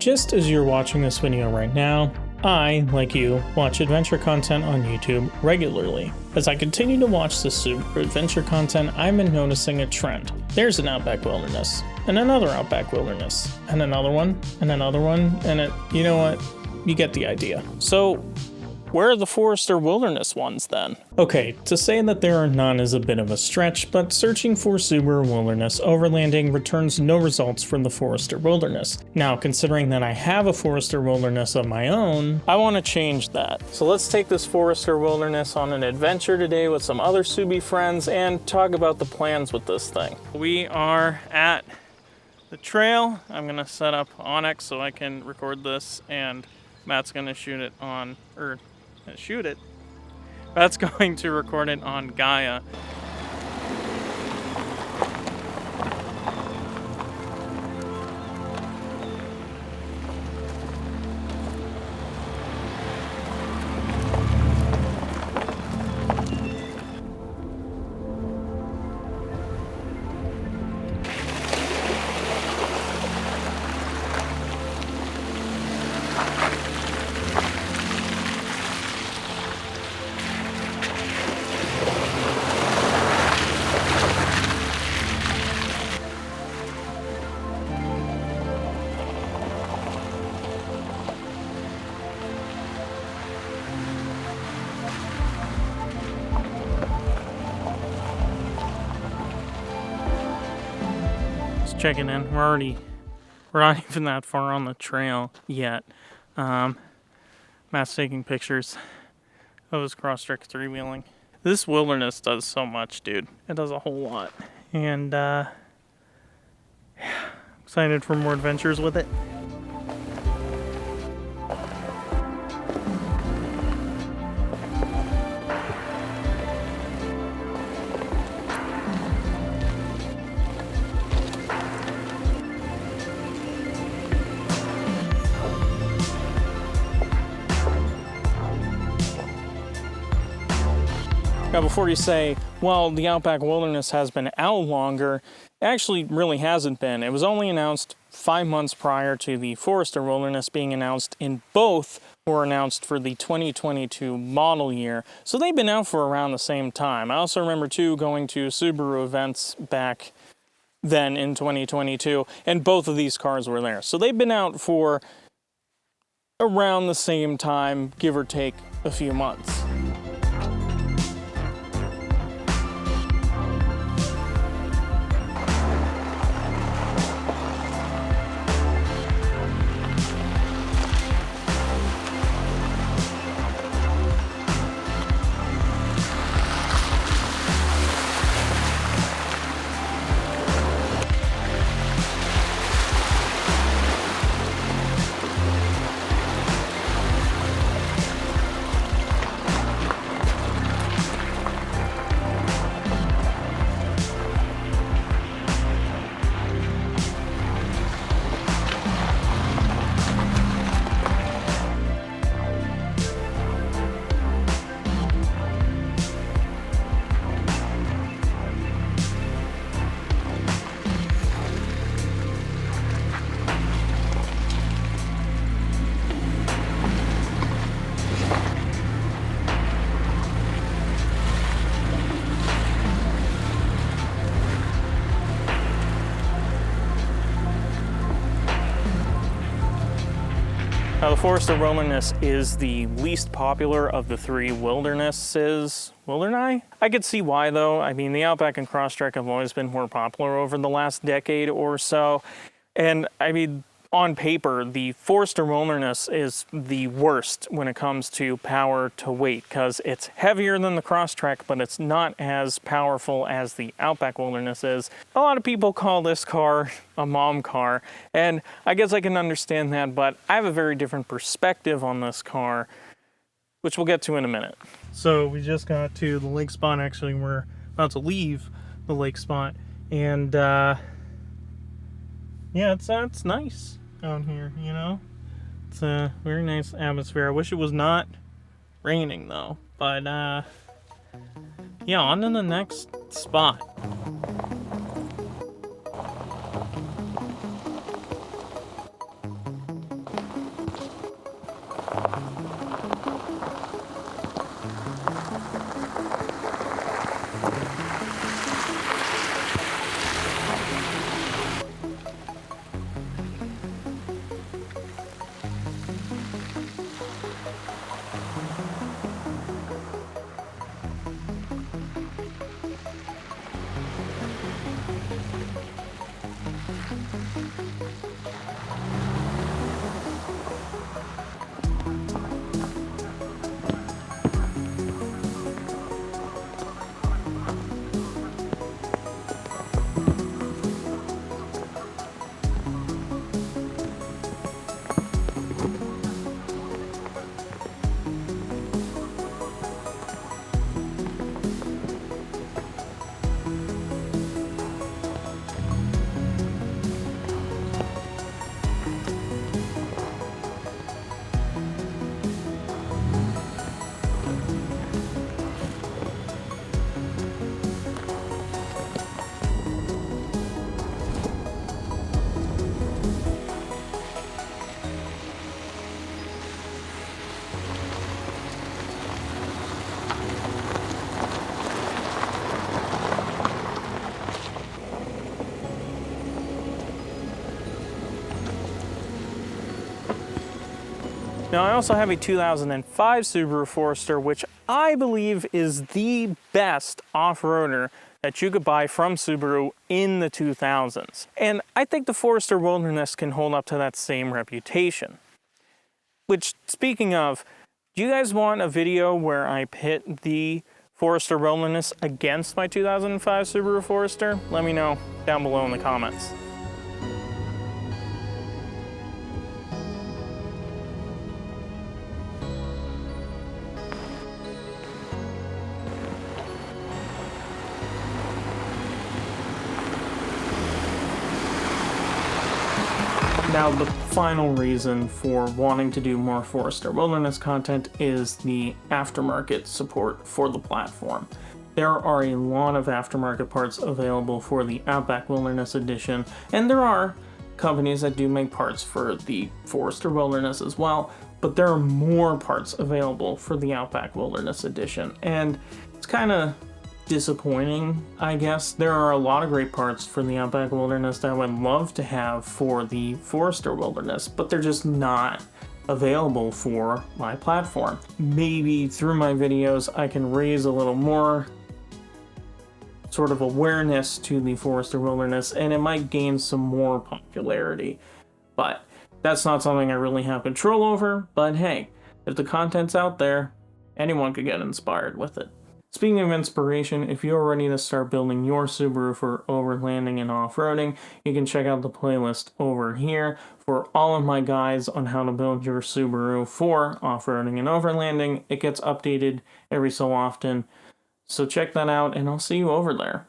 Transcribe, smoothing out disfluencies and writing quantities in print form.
Just as you're watching this video right now, I, like you, watch adventure content on YouTube regularly. As I continue to watch this super adventure content, I've been noticing a trend. There's an Outback Wilderness, and another Outback Wilderness, and another one, and another one, and you know what? You get the idea. So, where are the Forester Wilderness ones then? Okay, to say that there are none is a bit of a stretch, but searching for Subaru Wilderness overlanding returns no results from the Forester Wilderness. Now, considering that I have a Forester Wilderness of my own, I want to change that. So let's take this Forester Wilderness on an adventure today with some other Subi friends and talk about the plans with this thing. We are at the trail. I'm gonna set up Onyx so I can record this, and Matt's gonna shoot it. That's going to record it on Gaia. Checking in. We're not even that far on the trail yet. Matt's taking pictures of his Crosstrek 3-wheeling. This Wilderness does so much, dude. It does a whole lot. And excited for more adventures with it. Now, before you say, well, the Outback Wilderness has been out longer, it actually really hasn't been. It was only announced 5 months prior to the Forester Wilderness being announced, and both were announced for the 2022 model year. So they've been out for around the same time. I also remember, too, going to Subaru events back then in 2022, and both of these cars were there. So they've been out for around the same time, give or take a few months. Now, the Forester Wilderness is the least popular of the three Wildernesses. Wilderness? I could see why, though. I mean, the Outback and Crosstrek have always been more popular over the last decade or so. And, I mean, on paper, the Forester Wilderness is the worst when it comes to power to weight, because it's heavier than the Crosstrek, but it's not as powerful as the Outback Wilderness is. A lot of people call this car a mom car, and I guess I can understand that, but I have a very different perspective on this car, which we'll get to in a minute. So we just got to the lake spot. Actually, we're about to leave the lake spot, and yeah, it's nice out here, you know? It's a very nice atmosphere. I wish it was not raining, though. But, yeah, on to the next spot. Now I also have a 2005 Subaru Forester, which I believe is the best off-roader that you could buy from Subaru in the 2000s. And I think the Forester Wilderness can hold up to that same reputation. Which, speaking of, do you guys want a video where I pit the Forester Wilderness against my 2005 Subaru Forester? Let me know down below in the comments. Now, the final reason for wanting to do more Forester Wilderness content is the aftermarket support for the platform. There are a lot of aftermarket parts available for the Outback Wilderness Edition, and there are companies that do make parts for the Forester Wilderness as well, but there are more parts available for the Outback Wilderness Edition, and it's kind of disappointing, I guess. There are a lot of great parts for the Outback Wilderness that I would love to have for the Forester Wilderness, but they're just not available for my platform. Maybe through my videos I can raise a little more sort of awareness to the Forester Wilderness, and it might gain some more popularity, but that's not something I really have control over. But hey, if the content's out there, anyone could get inspired with it. Speaking of inspiration, if you're ready to start building your Subaru for overlanding and off-roading, you can check out the playlist over here for all of my guides on how to build your Subaru for off-roading and overlanding. It gets updated every so often, so check that out and I'll see you over there.